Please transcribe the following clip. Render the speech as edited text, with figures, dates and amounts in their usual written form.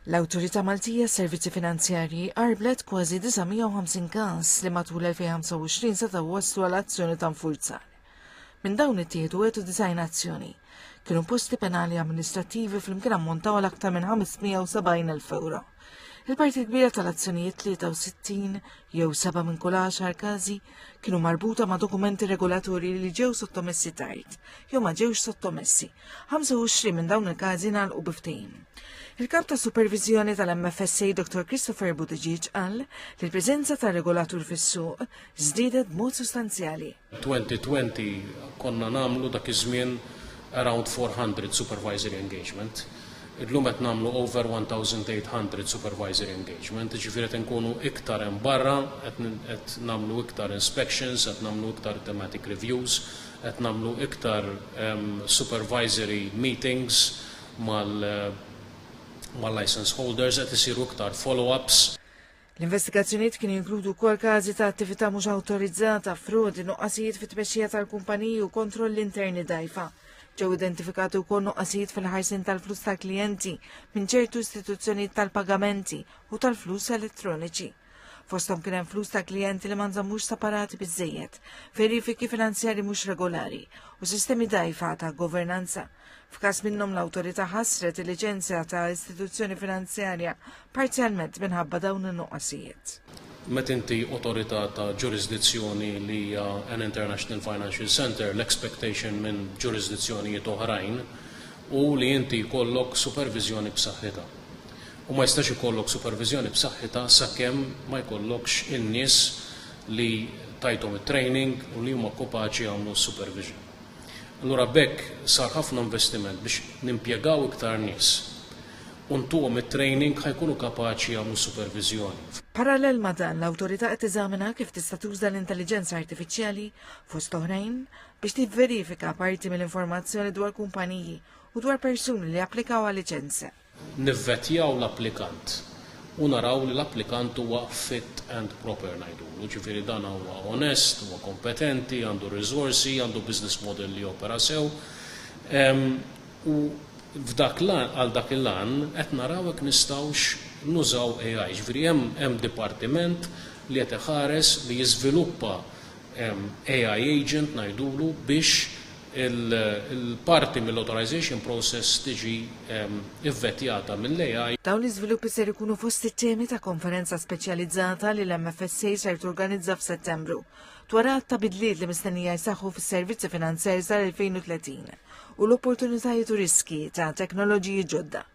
L-Awtorità Maltija s-Servizzi Finanzjarji qarblet kważi 950 każ li matul 2025 setgħu waslu għal azzjoni ta' nfurzar. Minn dawn ittieħdu 91 azzjoni. Kienu posti penali amministrattivi flimkien ammontaw għal aktar minn 570,000 euro. Il-parti kbira tal-azzjonijiet 63 jew 7 minn kull 10 każi kienu marbuta ma' dokumenti regolatorji li ġew sottomessi tard jew ma ġewx sottomessi. 25 minn dawn il-każi nagħlqu biftehim. Il-kap ta' supervizjoni tal-MFSA Dr. Christopher Buttigieg qal li l-preżenza ta' regolatur fis-suq żdiedet b'mod sostanzjali. 2020 konna nagħmlu dak iż-żmien around 400 supervisory engagement. Illum qed nagħmlu over 1,800 supervisory engagement, ġifieri qed nkunu iktar hemm barra, qed nagħmlu iktar inspections, qed nagħmlu iktar thematic reviews, qed nagħmlu iktar supervisory meetings mal-license holders, qed isiru iktar follow-ups. L-investigazzjonijiet kienu jinkludu wkoll każi ta' attività mhux awtorizzata, frodi, nuqqasijiet fit-tmexxija tal-kumpaniji u kontrolli interni dgħajfa. Ġew identifikati wkoll nuqqasijiet fil-ħarsin tal-flus tal-klijenti minn ċertu istituzzjonijiet tal-pagamenti u tal-flus elettroniċi. Fosthom kien hemm flus ta' klijenti li ma nżammux separati biżżejjed, verifiki finanzjari mhux regolari u sistemi dgħajfa ta' governanza. F'każ minnhom l-awtorità ħassret il-liċenzja ta' istituzzjoni finanzjarja parzjalment minħabba dawn in-nuqqasijiet. Meta inti awtorità ta' ġurisdizzjoni li hija an International Financial Center, l-expectation minn ġurisdizzjonijiet oħrajn u li inti jkollok supervizjoni b'saħħitha. U ma jistax ikollok supervizjoni b'saħħitha sakemm ma jkollokx in-nies li tajthom it-training u li huma kapaċi jagħmlu supervision. Allura bekk sar ħafna investiment biex nimpjegaw iktar nies u ntuhom it-training ħajkunu kapaċi jagħmlu supervizjoni. Parallel ma' dan, l-awtorità qed teżamina kif tista' tuża l-intelligenza artifiċjali fost oħrajn biex tivverifika parti mill-informazzjoni dwar kumpaniji u dwar persuni li applikaw għal liċenzja. Nivvettjaw l-applikant u naraw li l-applikant huwa fit and proper ngħidulu. Ġifieri dan huwa onest, huwa kompetenti, għandu riżorsi, għandu business model li opera sew. U għal dak il-lan qed naraw hekk nistgħux nużaw AI. Ġifieri hemm dipartiment li qed iħares li jiżviluppa AI agent ngħidulu biex il-parti mill-authorization process tiġi ivvettjata mill-AI. Dawn l-iżviluppi ser ikunu fost it-temi ta' konferenza speċjalizzata li l-MFSA ser torganizza f'Settembru dwar ta' bidliet li mistennija jsaħħu fis-servizzi finanzjarji sal-2030 u l-opportunitajiet u riski ta' teknoloġiji ġodda.